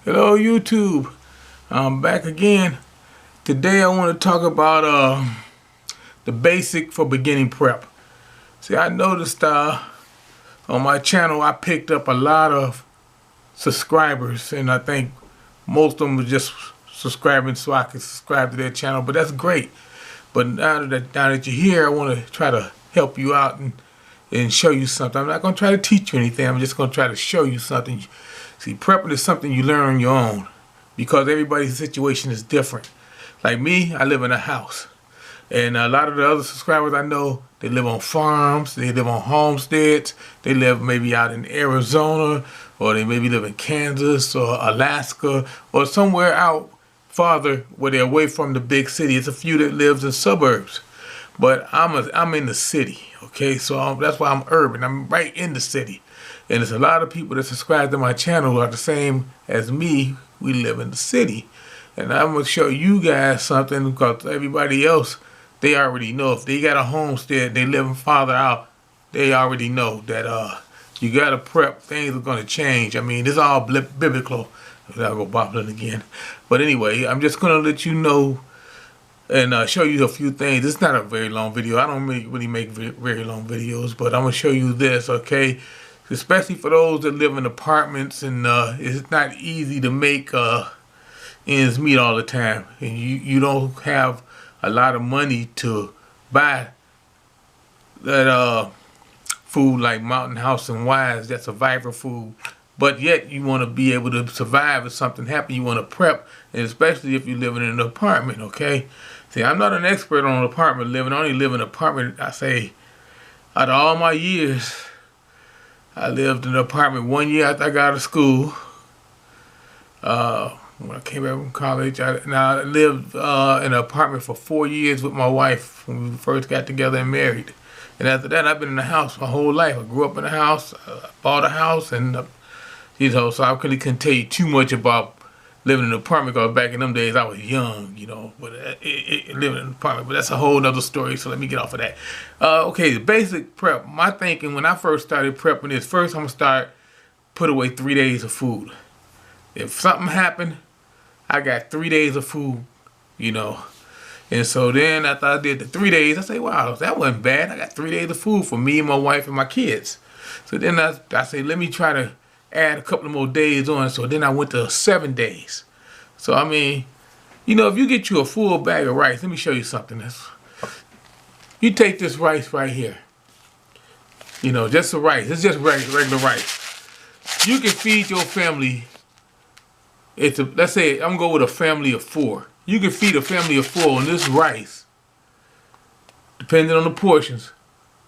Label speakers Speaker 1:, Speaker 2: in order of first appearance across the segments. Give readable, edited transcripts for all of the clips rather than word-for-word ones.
Speaker 1: Hello YouTube, I'm back again. Today I want to talk about the basic for beginning prep. See, I noticed on my channel I picked up a lot of subscribers, and I think most of them were just subscribing so I could subscribe to their channel, but that's great. But now that you're here, I want to try to help you out and show you something. I'm not going to try to teach you anything. I'm just going to try to show you something. See, prepping is something you learn on your own because everybody's situation is different. Like me, I live in a house. And a lot of the other subscribers I know, they live on farms, they live on homesteads, they live maybe out in Arizona, or they maybe live in Kansas or Alaska, or somewhere out farther where they're away from the big city. It's a few that lives in suburbs. But I'm in the city, okay? So that's why I'm urban. I'm right in the city. And there's a lot of people that subscribe to my channel who are the same as me. We live in the city. And I'm going to show you guys something because everybody else, they already know. If they got a homestead, they live farther out, they already know that you got to prep. Things are going to change. I mean, this is all biblical. I'll go bobbling again. But anyway, I'm just going to let you know and show you a few things. It's not a very long video. I don't really make very long videos, but I'm going to show you this, okay? Especially for those that live in apartments and it's not easy to make ends meet all the time. And you don't have a lot of money to buy that food like Mountain House and Wise, that survivor food. But yet you want to be able to survive if something happens. You want to prep, and especially if you're living in an apartment, okay? See, I'm not an expert on apartment living. I only live in an apartment, I say, out of all my years, I lived in an apartment 1 year after I got out of school. When I came back from college, I lived in an apartment for 4 years with my wife when we first got together and married. And after that, I've been in the house my whole life. I grew up in a house, bought a house, and so I really couldn't tell you too much about living in an apartment because back in them days I was young, but living in an apartment. But that's a whole other story, so let me get off of that. Okay, the basic prep. My thinking when I first started prepping is first I'm going to start put away 3 days of food. If something happened, I got 3 days of food, And so then after I did the 3 days, I say, wow, that wasn't bad. I got 3 days of food for me and my wife and my kids. So then I say, let me try to add a couple of more days on. So then I went to 7 days. So, I mean, if you get you a full bag of rice, let me show you something. You take this rice right here. Just the rice. It's just regular rice. You can feed your family. Let's say I'm going to go with a family of 4. You can feed a family of 4 on this rice, depending on the portions,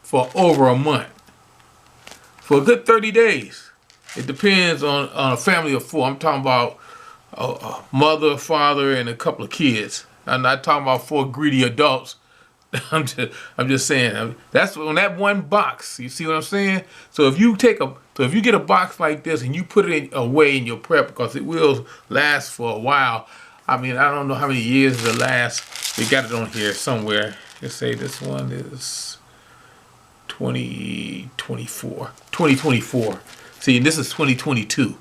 Speaker 1: for over a month. For a good 30 days. It depends on a family of 4. I'm talking about a mother, father, and a couple of kids. I'm not talking about 4 greedy adults. I'm just saying that's on that one box. You see what I'm saying? So if you get a box like this and you put it away in your prep, because it will last for a while. I mean, I don't know how many years it'll last. We got it on here somewhere. Let's say this one is 2024. See, this is 2022. You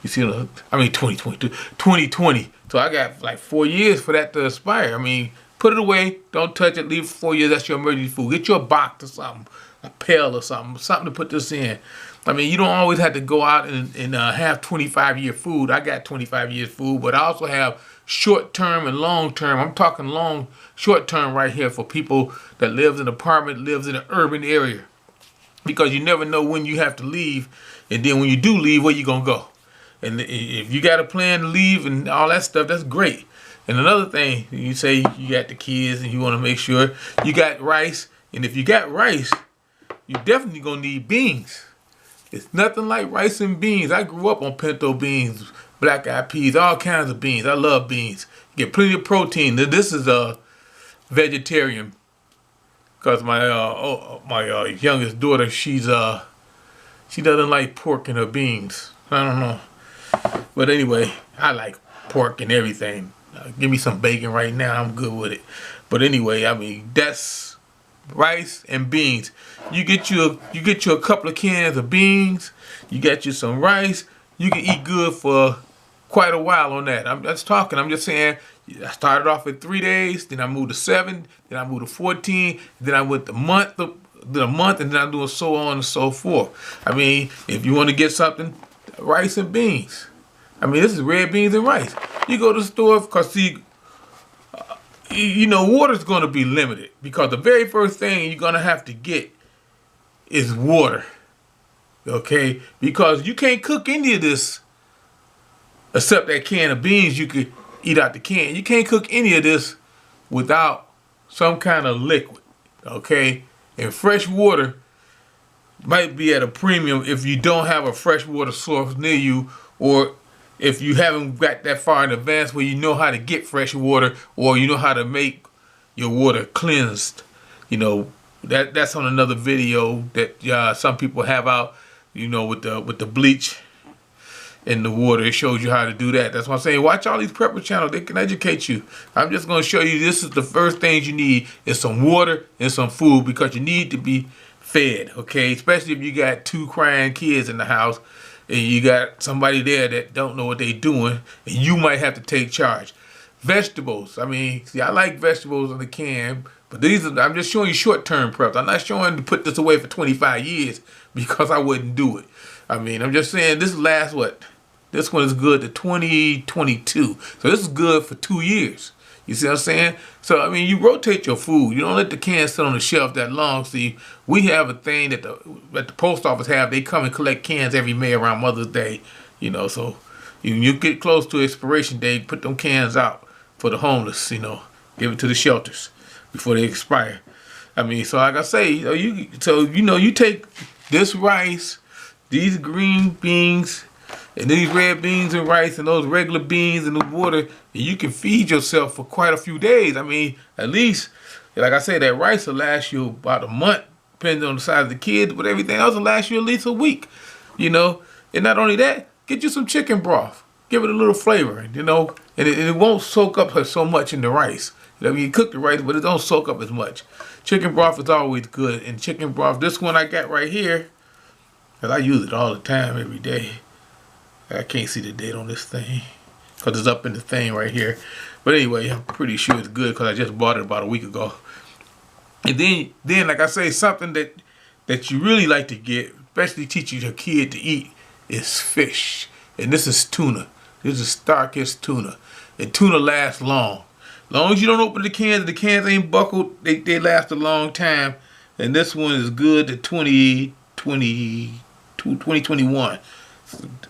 Speaker 1: see, 2022, 2020. So I got like 4 years for that to expire. I mean, put it away. Don't touch it. Leave it for 4 years. That's your emergency food. Get you a box or something, a pail or something to put this in. I mean, you don't always have to go out and have 25-year food. I got 25 years food, but I also have short-term and long-term. I'm talking short-term right here for people that lives in an apartment, lives in an urban area. Because you never know when you have to leave, and then when you do leave, where you gonna go? And if you got a plan to leave and all that stuff, that's great. And another thing, you say you got the kids and you want to make sure you got rice. And if you got rice, you definitely gonna need beans. It's nothing like rice and beans. I grew up on pinto beans, black eyed peas, all kinds of beans. I love beans. You get plenty of protein. This is a vegetarian. Because my youngest daughter, she doesn't like pork in her beans. I don't know, but anyway, I like pork and everything. Give me some bacon right now, I'm good with it. But anyway, I mean, that's rice and beans. You get you a couple of cans of beans. You got you some rice. You can eat good for quite a while on that. I'm just talking. I'm just saying. I started off at 3 days, then I moved to 7, then I moved to 14, then I went the month, and then I'm doing so on and so forth. I mean, if you want to get something, rice and beans. I mean, this is red beans and rice. You go to the store, because see, you know, water's going to be limited, because the very first thing you're going to have to get is water. Okay? Because you can't cook any of this except that can of beans you could eat out the can. You can't cook any of this without some kind of liquid. Okay? And fresh water might be at a premium if you don't have a fresh water source near you, or if you haven't got that far in advance where you know how to get fresh water, or you know how to make your water cleansed. You know, that's on another video that some people have out, you know, with the bleach in the water. It shows you how to do that. That's why I'm saying watch all these prepper channels. They can educate you. I'm just going to show you this is the first things you need is some water and some food, because you need to be fed, okay? Especially if you got 2 crying kids in the house and you got somebody there that don't know what they're doing, and you might have to take charge. Vegetables. I mean, see, I like vegetables in the can, but I'm just showing you short-term preps. I'm not showing to put this away for 25 years because I wouldn't do it. I mean, I'm just saying this lasts what? This one is good to 2022. So this is good for 2 years. You see what I'm saying? So, I mean, you rotate your food. You don't let the cans sit on the shelf that long. See, we have a thing that the post office have. They come and collect cans every May around Mother's Day. You know, so you get close to expiration date, put them cans out for the homeless, you know. Give it to the shelters before they expire. I mean, so like I say, you take this rice, these green beans, and these red beans and rice and those regular beans and the water, and you can feed yourself for quite a few days. I mean, at least, like I said, that rice will last you about a month, depending on the size of the kids, but everything else will last you at least a week, you know. And not only that, get you some chicken broth. Give it a little flavor, you know, and it won't soak up so much in the rice. You know, you cook the rice, but it don't soak up as much. Chicken broth is always good, and chicken broth, this one I got right here, because I use it all the time, every day. I can't see the date on this thing because it's up in the thing right here. But anyway, I'm pretty sure it's good because I just bought it about a week ago. And then like I say, something that you really like to get, especially teach your kid to eat, is fish. And this is tuna. This is Starkist tuna. And tuna lasts long. As long as you don't open the cans ain't buckled, they last a long time. And this one is good to 2021.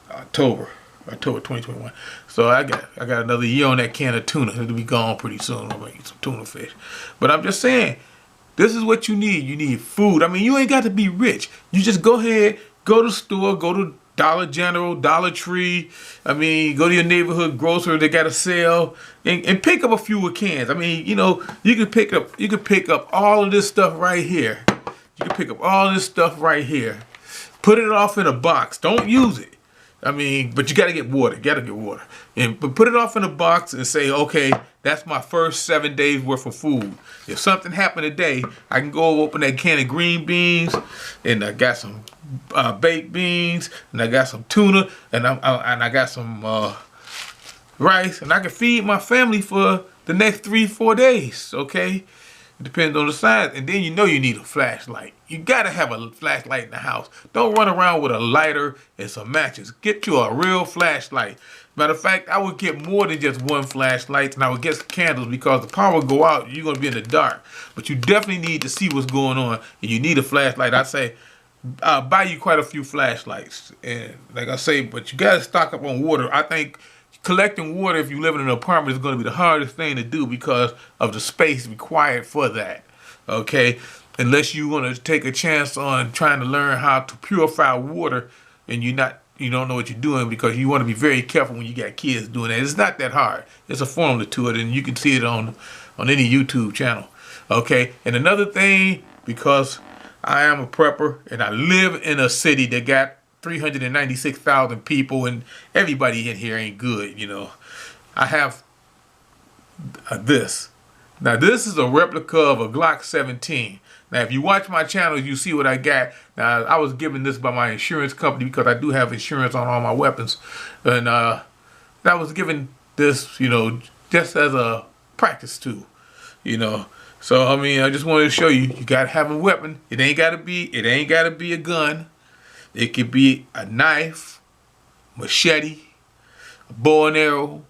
Speaker 1: October 2021. So I got another year on that can of tuna. It'll be gone pretty soon. I'm gonna eat some tuna fish. But I'm just saying, this is what you need. You need food. I mean, you ain't got to be rich. You just go ahead, go to the store, go to Dollar General, Dollar Tree. I mean, go to your neighborhood grocer. They got a sale, and pick up a few cans. I mean, you know, you can pick up all of this stuff right here. You can pick up all this stuff right here. Put it off in a box. Don't use it. I mean, but you got to get water. But put it off in a box and say, okay, that's my first 7 days worth of food. If something happened today, I can go open that can of green beans, and I got some baked beans, and I got some tuna, and I got some rice, and I can feed my family for the next 3-4 days. Okay. It depends on the size. And then you know you need a flashlight. You got to have a flashlight in the house. Don't run around with a lighter and some matches. Get you a real flashlight. Matter of fact, I would get more than just one flashlight, and I would get some candles, because the power will go out. You're going to be in the dark. But you definitely need to see what's going on, and you need a flashlight. I say, buy you quite a few flashlights. And like I say, but you got to stock up on water. I think collecting water, if you live in an apartment, is going to be the hardest thing to do because of the space required for that. Okay? Unless you want to take a chance on trying to learn how to purify water, and you don't know what you're doing, because you want to be very careful when you got kids doing that. It's not that hard. There's a formula to it, and you can see it on any YouTube channel. Okay? And another thing, because I am a prepper and I live in a city that got 396,000 people, and everybody in here ain't good, you know. I have this. Now, this is a replica of a Glock 17. Now, if you watch my channel, you see what I got. Now, I was given this by my insurance company, because I do have insurance on all my weapons. And I was given this, just as a practice tool, you know. So I mean, I just wanted to show you, you gotta have a weapon. It ain't gotta be a gun. It could be a knife, machete, a bow and arrow,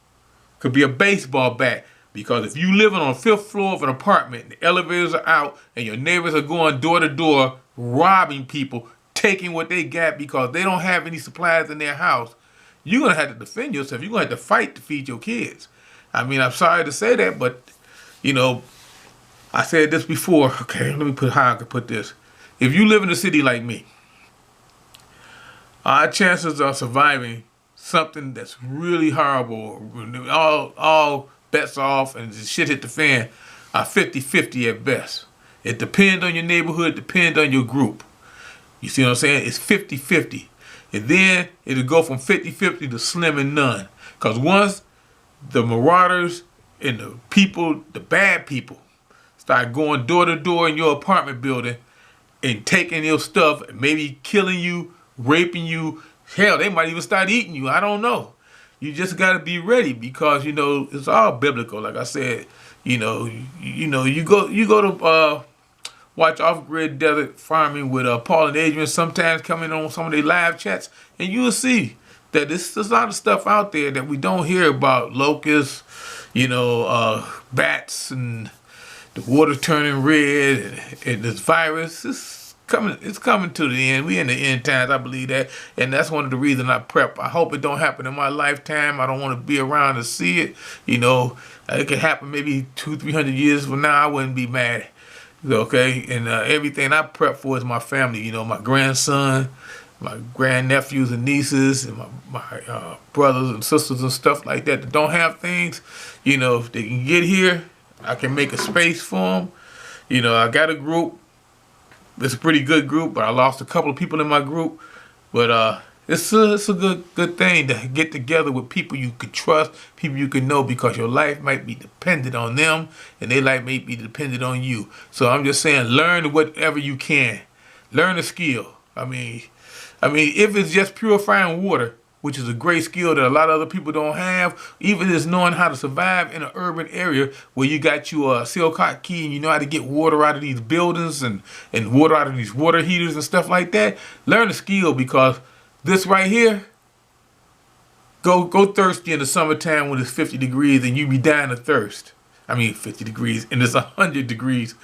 Speaker 1: could be a baseball bat. Because if you living on the 5th floor of an apartment, the elevators are out, and your neighbors are going door to door, robbing people, taking what they got because they don't have any supplies in their house, you're going to have to defend yourself. You're going to have to fight to feed your kids. I mean, I'm sorry to say that, but, I said this before. Okay, let me put how I can put this. If you live in a city like me, our chances of surviving something that's really horrible, all bets off and shit hit the fan, are 50-50 at best. It depends on your neighborhood, depends on your group. You see what I'm saying? It's 50-50. And then it'll go from 50-50 to slim and none. Because once the marauders and the people, the bad people, start going door to door in your apartment building and taking your stuff, and maybe killing you, raping you, hell, they might even start eating you. I don't know. You just got to be ready because, it's all biblical. Like I said, you go to watch Off-Grid Desert Farming with Paul and Adrian, sometimes coming on some of their live chats, and you'll see that there's a lot of stuff out there that we don't hear about. Locusts, bats, and the water turning red, and this virus. It's coming to the end. We in the end times, I believe that, and that's one of the reasons I prep. I hope it don't happen in my lifetime. I don't want to be around to see it. It could happen maybe 200-300 years from now. I wouldn't be mad. Okay, and everything I prep for is my family. My grandson, my grandnephews and nieces, and my brothers and sisters and stuff like that don't have things. If they can get here, I can make a space for them. I got a group. It's a pretty good group, but I lost a couple of people in my group. But it's a good thing to get together with people you can trust, people you can know, because your life might be dependent on them, and their life may be dependent on you. So I'm just saying, learn whatever you can. Learn a skill. I mean, if it's just purifying water, which is a great skill that a lot of other people don't have, even just knowing how to survive in an urban area where you got your Silcott key and you know how to get water out of these buildings and water out of these water heaters and stuff like that, learn a skill, because this right here, go thirsty in the summertime when it's 50 degrees and you be dying of thirst. I mean 50 degrees and it's 100 degrees,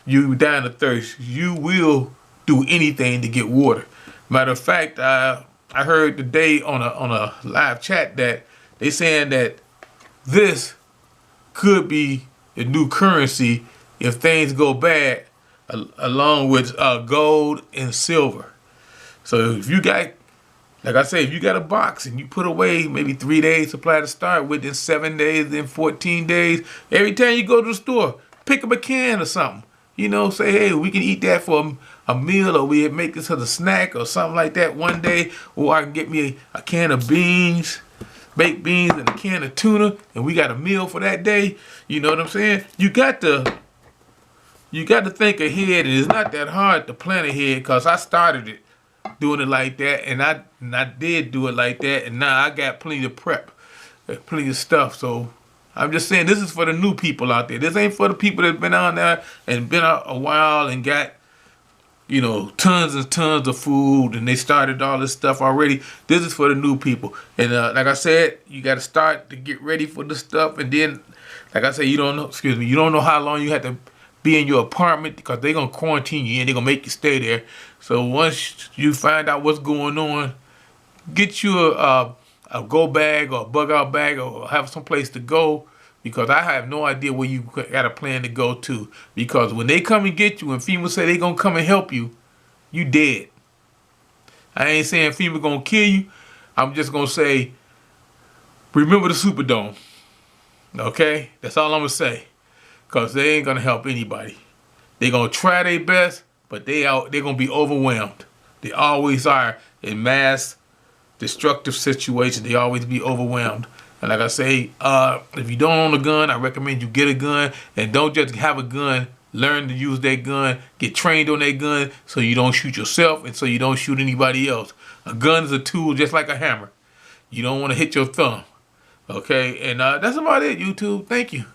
Speaker 1: you be dying of thirst. You will do anything to get water. Matter of fact, I heard today on a live chat that they saying that this could be the new currency if things go bad, along with gold and silver. So if you got, like I say, if you got a box and you put away maybe 3 days supply to start with, then 7 days, then 14 days, every time you go to the store, pick up a can or something. Say, hey, we can eat that for a meal, or we make this as a snack or something like that one day, or I can get me a can of beans, baked beans, and a can of tuna, and we got a meal for that day. You know what I'm saying? You got to think ahead, and it's not that hard to plan ahead, because I started it doing it like that, and I did do it like that, and now I got plenty of prep, plenty of stuff. So I'm just saying, this is for the new people out there. This ain't for the people that's been on there and been out a while and got, tons and tons of food, and they started all this stuff already. This is for the new people. And like I said, you got to start to get ready for the stuff. And then, like I said, you don't know how long you have to be in your apartment, because they're going to quarantine you and they're going to make you stay there. So once you find out what's going on, get you a go bag or a bug out bag, or have some place to go, because I have no idea where you got a plan to go to. Because when they come and get you, and FEMA say they gonna come and help you, you dead. I ain't saying FEMA gonna kill you. I'm just gonna say, remember the Superdome. Okay? That's all I'm gonna say. Because they ain't gonna help anybody. They gonna try their best, but they're gonna be overwhelmed. They always are in mass destructive situations. They always be overwhelmed. And like I say, if you don't own a gun, I recommend you get a gun. And don't just have a gun. Learn to use that gun. Get trained on that gun so you don't shoot yourself and so you don't shoot anybody else. A gun is a tool just like a hammer. You don't want to hit your thumb. Okay, and that's about it, YouTube. Thank you.